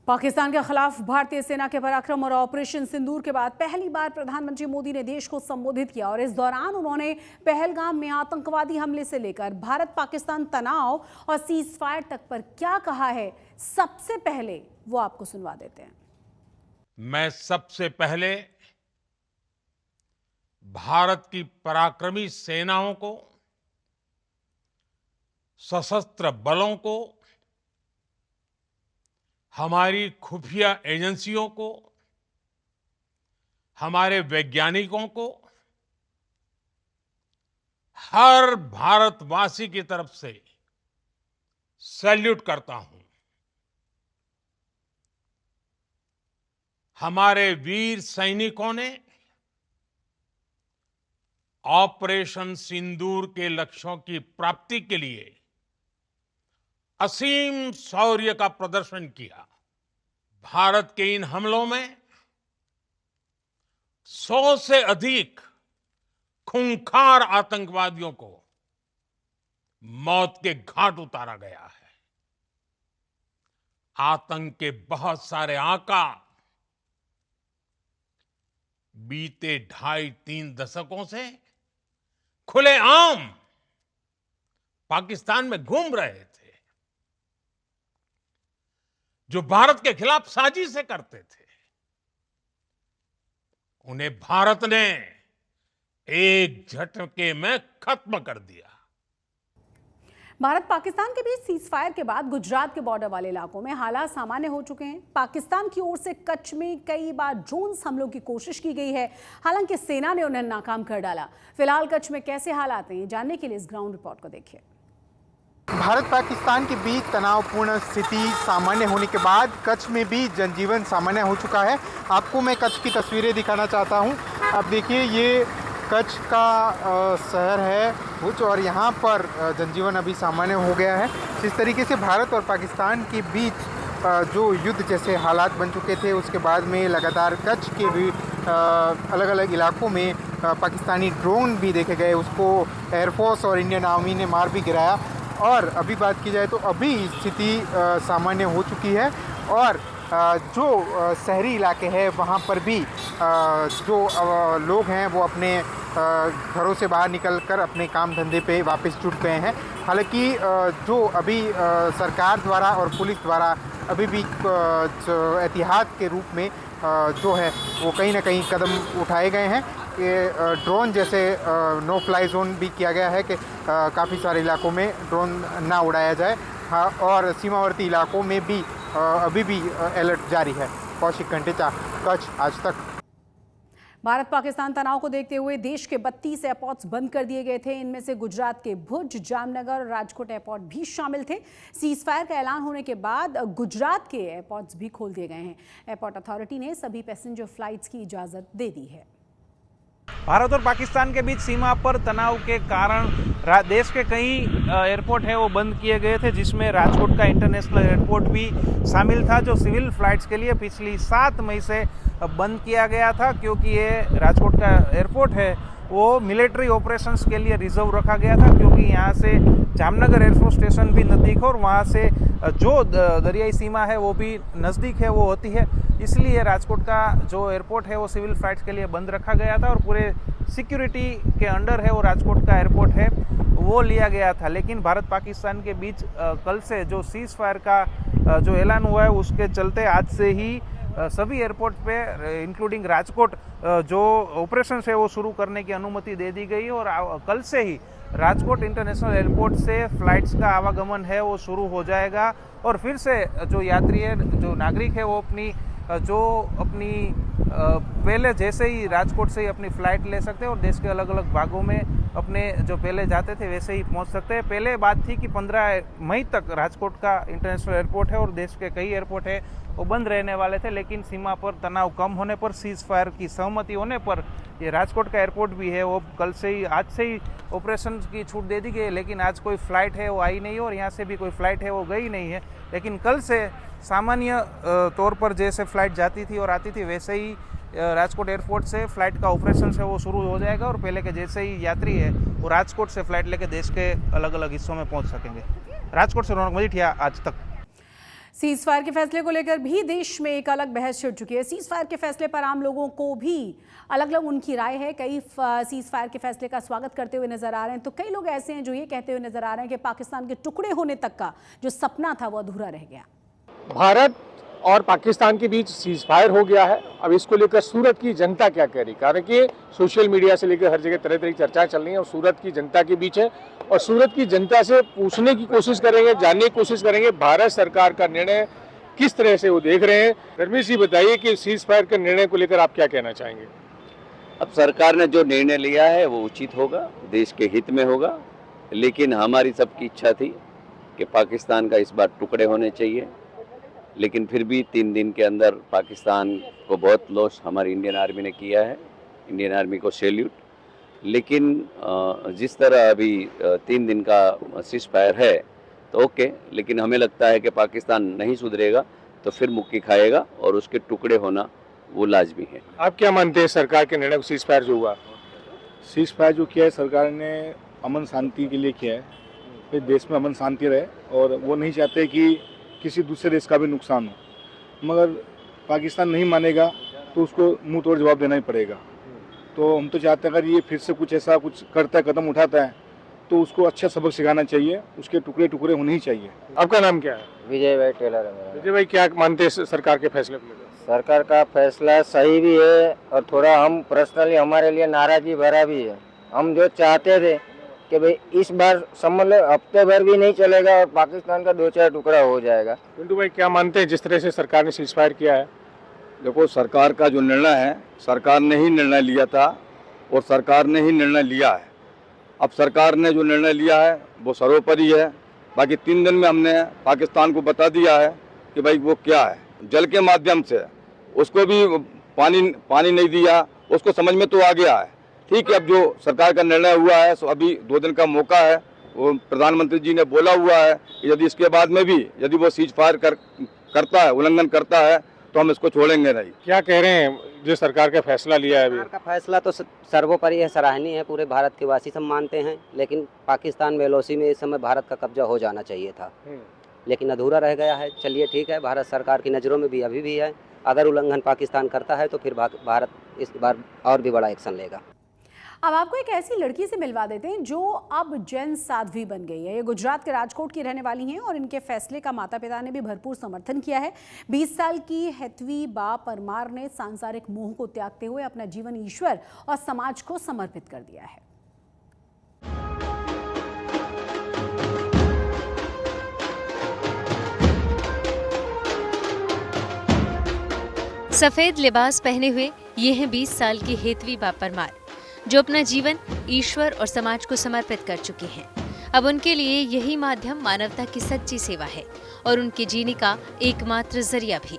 पाकिस्तान के खिलाफ भारतीय सेना के पराक्रम और ऑपरेशन सिंदूर के बाद पहली बार प्रधानमंत्री मोदी ने देश को संबोधित किया और इस दौरान उन्होंने पहलगाम में आतंकवादी हमले से लेकर भारत पाकिस्तान तनाव और सीज फायर तक पर क्या कहा है, सबसे पहले वो आपको सुनवा देते हैं। मैं सबसे पहले भारत की पराक्रमी सेनाओं को, सशस्त्र बलों को, हमारी खुफिया एजेंसियों को, हमारे वैज्ञानिकों को, हर भारतवासी की तरफ से सैल्यूट करता हूं। हमारे वीर सैनिकों ने ऑपरेशन सिंदूर के लक्ष्यों की प्राप्ति के लिए असीम शौर्य का प्रदर्शन किया। भारत के इन हमलों में 100 से अधिक खूंखार आतंकवादियों को मौत के घाट उतारा गया है। आतंक के बहुत सारे आका बीते 2.5-3 दशकों से खुलेआम पाकिस्तान में घूम रहे थे, जो भारत के खिलाफ साजिशें करते थे। उन्हें भारत ने एक झटके में खत्म कर दिया। भारत पाकिस्तान के बीच सीज फायर के बाद गुजरात के बॉर्डर वाले इलाकों में हालात सामान्य हो चुके हैं। पाकिस्तान की ओर से कच्छ में कई बार ड्रोन हमलों की कोशिश की गई है, हालांकि सेना ने उन्हें नाकाम कर डाला। फिलहाल कच्छ में कैसे हालात हैं, जानने के लिए इस ग्राउंड रिपोर्ट को देखिए। भारत पाकिस्तान के बीच तनावपूर्ण स्थिति सामान्य होने के बाद कच्छ में भी जनजीवन सामान्य हो चुका है। आपको मैं कच्छ की तस्वीरें दिखाना चाहता हूं। आप देखिए, ये कच्छ का शहर है भुज और यहाँ पर जनजीवन अभी सामान्य हो गया है। जिस तरीके से भारत और पाकिस्तान के बीच जो युद्ध जैसे हालात बन चुके थे, उसके बाद में लगातार कच्छ के भी अलग अलग इलाकों में पाकिस्तानी ड्रोन भी देखे गए। उसको एयरफोर्स और इंडियन आर्मी ने मार भी गिराया। और अभी बात की जाए तो अभी स्थिति सामान्य हो चुकी है और जो शहरी इलाके हैं वहाँ पर भी जो लोग हैं वो अपने घरों से बाहर निकलकर अपने काम धंधे पे वापस जुट गए हैं। हालांकि जो अभी सरकार द्वारा और पुलिस द्वारा अभी भी एहतियात के रूप में जो है वो कहीं ना कहीं कदम उठाए गए हैं। ये ड्रोन जैसे नो फ्लाई जोन भी किया गया है कि काफ़ी सारे इलाकों में ड्रोन ना उड़ाया जाए। हाँ, और सीमावर्ती इलाकों में भी अभी भी अलर्ट जारी है। कौशिक घंटेचा, कच्छ आज तक। भारत पाकिस्तान तनाव को देखते हुए देश के 32 एयरपोर्ट्स बंद कर दिए गए थे। इनमें से गुजरात के भुज, जामनगर और राजकोट एयरपोर्ट भी शामिल थे। सीज फायर का ऐलान होने के बाद गुजरात के एयरपोर्ट्स भी खोल दिए गए हैं। एयरपोर्ट अथॉरिटी ने सभी पैसेंजर फ्लाइट्स की इजाजत दे दी है। भारत और पाकिस्तान के बीच सीमा पर तनाव के कारण देश के कई एयरपोर्ट है वो बंद किए गए थे, जिसमें राजकोट का इंटरनेशनल एयरपोर्ट भी शामिल था, जो सिविल फ्लाइट्स के लिए पिछली 7 मई से बंद किया गया था। क्योंकि ये राजकोट का एयरपोर्ट है वो मिलिट्री ऑपरेशंस के लिए रिजर्व रखा गया था, क्योंकि यहाँ से जामनगर एयरफोर्स स्टेशन भी नज़दीक है और वहाँ से जो दरियाई सीमा है वो भी नज़दीक है, वो होती है। इसलिए राजकोट का जो एयरपोर्ट है वो सिविल फ्लाइट्स के लिए बंद रखा गया था और पूरे सिक्योरिटी के अंडर है वो राजकोट का एयरपोर्ट है वो लिया गया था। लेकिन भारत पाकिस्तान के बीच कल से जो सीज फायर का जो ऐलान हुआ है उसके चलते आज से ही सभी एयरपोर्ट पे इंक्लूडिंग राजकोट जो ऑपरेशन है वो शुरू करने की अनुमति दे दी गई और कल से ही राजकोट इंटरनेशनल एयरपोर्ट से फ्लाइट्स का आवागमन है वो शुरू हो जाएगा और फिर से जो यात्री है, जो नागरिक है, वो अपनी पहले जैसे ही राजकोट से ही अपनी फ़्लाइट ले सकते हैं और देश के अलग अलग भागों में अपने जो पहले जाते थे वैसे ही पहुंच सकते हैं। पहले बात थी कि 15 मई तक राजकोट का इंटरनेशनल एयरपोर्ट है और देश के कई एयरपोर्ट है वो बंद रहने वाले थे, लेकिन सीमा पर तनाव कम होने पर, सीज फायर की सहमति होने पर ये राजकोट का एयरपोर्ट भी है वो कल से ही, आज से ही ऑपरेशन की छूट दे दी गई। लेकिन आज कोई फ़्लाइट है वो आई नहीं और यहाँ से भी कोई फ़्लाइट है वो गई नहीं है। लेकिन कल से सामान्य तौर पर जैसे फ़्लाइट जाती थी और आती थी वैसे ही राजकोट एयरपोर्ट से फ़्लाइट का ऑपरेशन है वो शुरू हो जाएगा और पहले के जैसे ही यात्री है वो राजकोट से फ़्लाइट लेके देश के अलग अलग हिस्सों में पहुंच सकेंगे। राजकोट से रौनक मजीठिया, आज तक। सीज फायर के फैसले को लेकर भी देश में एक अलग बहस छिड़ चुकी है। सीज फायर के फैसले पर आम लोगों को भी अलग अलग उनकी राय है। कई सीज फायर के फैसले का स्वागत करते हुए नजर आ रहे हैं, तो कई लोग ऐसे हैं जो ये कहते हुए नजर आ रहे हैं कि पाकिस्तान के टुकड़े होने तक का जो सपना था वो अधूरा रह गया। भारत और पाकिस्तान के बीच सीज फायर हो गया है। अब इसको लेकर सूरत की जनता क्या कह रही, कारण कि सोशल मीडिया से लेकर हर जगह तरह तरह की चर्चाएं चल रही हैं और सूरत की जनता के बीच है। और सूरत की जनता से पूछने की कोशिश करेंगे, जानने की कोशिश करेंगे भारत सरकार का निर्णय किस तरह से वो देख रहे हैं। धर्मेश जी बताइए कि सीज फायर के निर्णय को लेकर आप क्या कहना चाहेंगे। अब सरकार ने जो निर्णय लिया है वो उचित होगा, देश के हित में होगा, लेकिन हमारी सबकी इच्छा थी कि पाकिस्तान का इस बार टुकड़े होने चाहिए। लेकिन फिर भी 3 दिन के अंदर पाकिस्तान को बहुत लॉस हमारी इंडियन आर्मी ने किया है। इंडियन आर्मी को सैल्यूट। लेकिन जिस तरह अभी 3 दिन का सीज फायर है तो ओके, लेकिन हमें लगता है कि पाकिस्तान नहीं सुधरेगा तो फिर मुक्की खाएगा और उसके टुकड़े होना वो लाजमी है। आप क्या मानते हैं सरकार के निर्णय सीज फायर जो हुआ? सीज फायर जो किया है सरकार ने अमन शांति के लिए किया है, फिर देश में अमन शांति रहे और वो नहीं चाहते कि किसी दूसरे देश का भी नुकसान हो। मगर पाकिस्तान नहीं मानेगा तो उसको मुंह तोड़ जवाब देना ही पड़ेगा। तो हम तो चाहते हैं अगर ये फिर से कुछ ऐसा कुछ करता है, कदम उठाता है, तो उसको अच्छा सबक सिखाना चाहिए, उसके टुकड़े टुकड़े होने ही चाहिए। आपका नाम क्या है? विजय भाई टेलर है मेरा। विजय भाई, क्या मानते हैं सरकार के फैसले को लेकर? सरकार का फैसला सही भी है और थोड़ा हम पर्सनली हमारे लिए नाराजगी भरा भी है। हम जो चाहते थे कि भाई इस बार समझ लो हफ्ते भर भी नहीं चलेगा और पाकिस्तान का 2-4 टुकड़ा हो जाएगा। पिंटू भाई, क्या मानते हैं जिस तरह से सरकार ने सीज फायर किया है? देखो, सरकार का जो निर्णय है, सरकार ने ही निर्णय लिया था और सरकार ने ही निर्णय लिया है। अब सरकार ने जो निर्णय लिया है वो सर्वोपरि है। बाकी 3 दिन में हमने पाकिस्तान को बता दिया है कि भाई वो क्या है। जल के माध्यम से उसको भी पानी नहीं दिया, उसको समझ में तो आ गया है। ठीक है, अब जो सरकार का निर्णय हुआ है सो अभी 2 दिन का मौका है। वो प्रधानमंत्री जी ने बोला हुआ है कि यदि इसके बाद में भी यदि वो सीज फायर करता है, उल्लंघन करता है, तो हम इसको छोड़ेंगे नहीं। क्या कह रहे हैं जो सरकार का फैसला लिया है अभी? सरकार का फैसला तो सर्वोपरि है, सराहनीय है, पूरे भारत के वासी सब मानते हैं। लेकिन पाकिस्तान में एलओसी में इस समय भारत का कब्जा हो जाना चाहिए था, लेकिन अधूरा रह गया है। चलिए ठीक है, भारत सरकार की नज़रों में भी अभी भी है। अगर उल्लंघन पाकिस्तान करता है तो फिर भारत इस बार और भी बड़ा एक्शन लेगा। अब आपको एक ऐसी लड़की से मिलवा देते हैं जो अब जैन साध्वी बन गई है। ये गुजरात के राजकोट की रहने वाली हैं और इनके फैसले का माता पिता ने भी भरपूर समर्थन किया है। 20 साल की हेतवी बा परमार ने सांसारिक मोह को त्यागते हुए अपना जीवन ईश्वर और समाज को समर्पित कर दिया है। सफेद लिबास पहने हुए ये हैं 20 साल की हेतवी बा परमार, जो अपना जीवन ईश्वर और समाज को समर्पित कर चुके हैं। अब उनके लिए यही माध्यम मानवता की सच्ची सेवा है और उनके जीने का एकमात्र जरिया भी।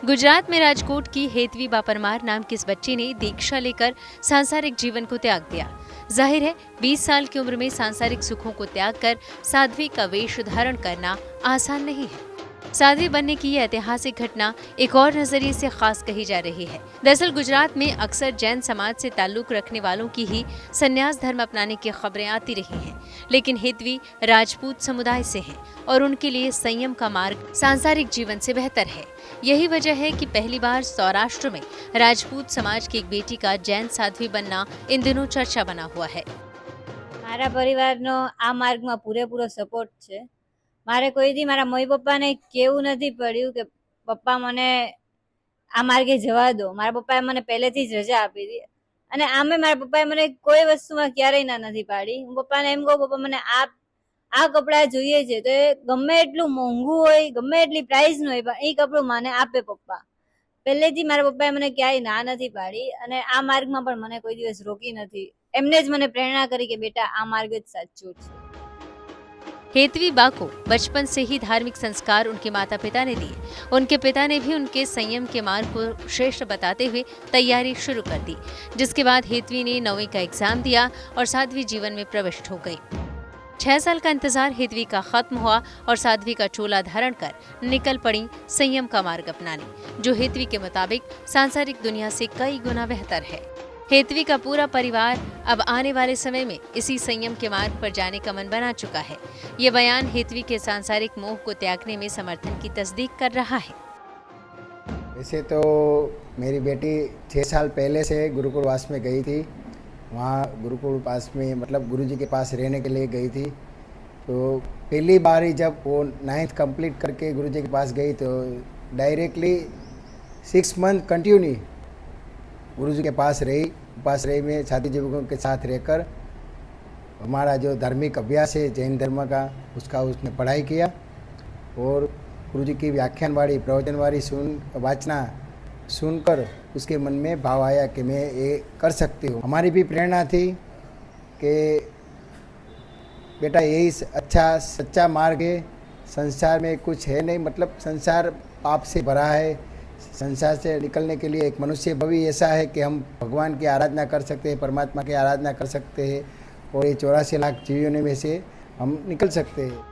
गुजरात में राजकोट की हेतवी बा परमार नाम की इस बच्ची ने दीक्षा लेकर सांसारिक जीवन को त्याग दिया। जाहिर है 20 साल की उम्र में सांसारिक सुखों को त्याग कर साध्वी का वेश धारण करना आसान नहीं है। साध्वी बनने की यह ऐतिहासिक घटना एक और नजरिए से खास कही जा रही है। दरअसल गुजरात में अक्सर जैन समाज से ताल्लुक रखने वालों की ही संन्यास धर्म अपनाने की खबरें आती रही हैं, लेकिन हेतवी राजपूत समुदाय से हैं और उनके लिए संयम का मार्ग सांसारिक जीवन से बेहतर है। यही वजह है कि पहली बार सौराष्ट्र में राजपूत समाज की एक बेटी का जैन साध्वी बनना इन दिनों चर्चा बना हुआ है। मारा परिवारनो आ मार्गमां पूरेपूरो सपोर्ट छे। मारे कोई दी मारा मम्मी पप्पा ने केवुं नथी पड्युं के पप्पा मने आ मार्गे जवा दो। मारा पप्पाए मने पहेलेथी ज रजा आपी दी अने आमे मारा पप्पाए मने कोई वस्तुमां क्यारेय ना नथी पाडी। हुं पप्पाने एम कहूं, पप्पा मने आ कपड़ा जोईए छे, तो गमे एटલું મોંઘું હોય, गमे एटली प्राइस नो होय, पण ई कपड़ું મને आपे पप्पा। પહેલેથી મારા પપ્પાએ મને ક્યાંય ના નથી પાડી અને આ માર્ગમાં પણ મને કોઈ દિવસ રોકી નથી। એમને જ મને પ્રેરણા કરી કે બેટા આ માર્ગ જ સાચો છે। हेतवी बा को बचपन से ही धार्मिक संस्कार उनके माता पिता ने दिए। उनके पिता ने भी उनके संयम के मार्ग को श्रेष्ठ बताते हुए तैयारी शुरू कर दी, जिसके बाद हेतवी ने 9वीं का एग्जाम दिया और साध्वी जीवन में प्रविष्ट हो गई। 6 साल का इंतजार हेतवी का खत्म हुआ और साध्वी का चोला धारण कर निकल पड़ी संयम का मार्ग अपनाने, जो हेतवी के मुताबिक सांसारिक दुनिया से कई गुना बेहतर है। हेतवी का पूरा परिवार अब आने वाले समय में इसी संयम के मार्ग पर जाने का मन बना चुका है। ये बयान हेतवी के सांसारिक मोह को त्यागने में समर्थन की तस्दीक कर रहा है। वैसे तो मेरी बेटी 6 साल पहले से गुरुकुल वास में गई थी। वहाँ गुरुकुल पास में मतलब गुरुजी के पास रहने के लिए गई थी। तो पहली बार ही जब वो 9th कंप्लीट करके गुरुजी के पास गई तो डायरेक्टली 6 मंथ कंटिन्यू गुरुजी के पास रही में साथी जीवकों के साथ रहकर हमारा जो धार्मिक अभ्यास है जैन धर्म का उसका उसने पढ़ाई किया और गुरुजी की व्याख्यानवाणी प्रवचनवाणी वाचना सुनकर उसके मन में भाव आया कि मैं ये कर सकती हूँ। हमारी भी प्रेरणा थी कि बेटा यही अच्छा सच्चा मार्ग है, संसार में कुछ है नहीं, मतलब संसार पाप से भरा है। संसार से निकलने के लिए एक मनुष्य भवी ऐसा है कि हम भगवान की आराधना कर सकते हैं, परमात्मा की आराधना कर सकते हैं और ये 84 लाख जीवों में से हम निकल सकते हैं।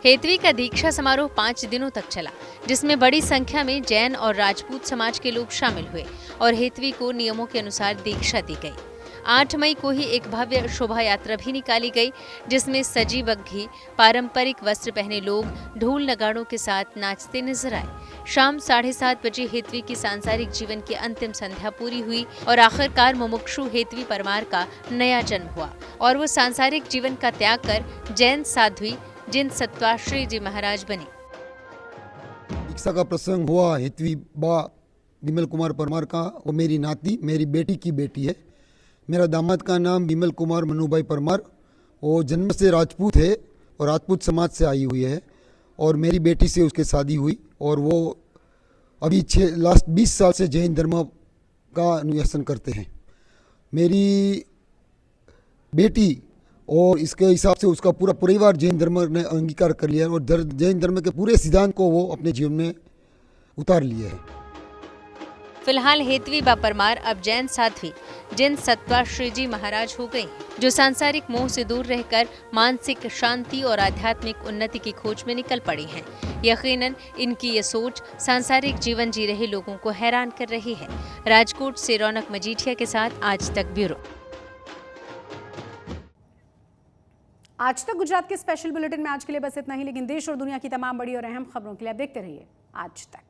हेतवी का दीक्षा समारोह 5 दिनों तक चला, जिसमें बड़ी संख्या में जैन और राजपूत समाज के लोग शामिल हुए और हेतवी को नियमों के अनुसार दीक्षा दी गई। 8 मई को ही एक भव्य शोभा यात्रा भी निकाली गई, जिसमें सजी बग्घी पारंपरिक वस्त्र पहने लोग ढोल नगाड़ों के साथ नाचते नजर आए। शाम 7:30 बजे हेतवी की सांसारिक जीवन की अंतिम संध्या पूरी हुई और आखिरकार मुमुक्षु हेतवी परमार का नया जन्म हुआ और वो सांसारिक जीवन का त्याग कर जैन साध्वी जिन सत्वाश्री जी महाराज बने। दीक्षा का प्रसंग हुआ हेतवी बा विमल कुमार परमार का। वो मेरी नाती, मेरी बेटी की बेटी है। मेरा दामाद का नाम विमल कुमार मनुभाई परमार, वो जन्म से राजपूत है और राजपूत समाज से आई हुई है और मेरी बेटी से उसकी शादी हुई और वो अभी लास्ट 20 साल से जैन धर्म का अनुयासन करते हैं। मेरी बेटी और इसके हिसाब से उसका पूरा परिवार जैन धर्म ने अंगीकार कर लिया और जैन धर्म के पूरे सिद्धांत को वो अपने जीवन में उतार लिए हैं। फिलहाल हेतवी बा परमार अब जैन साध्वी जिन सत्वाश्री जी महाराज हो गए, जो सांसारिक मोह से दूर रहकर मानसिक शांति और आध्यात्मिक उन्नति की खोज में निकल पड़ी हैं। यकीनन इनकी ये सोच सांसारिक जीवन जी रहे लोगों को हैरान कर रही है। राजकोट से रौनक मजीठिया के साथ आज तक ब्यूरो। आज तक गुजरात के स्पेशल बुलेटिन में आज के लिए बस इतना ही, लेकिन देश और दुनिया की तमाम बड़ी और अहम खबरों के लिए आप देखते रहिए आज तक।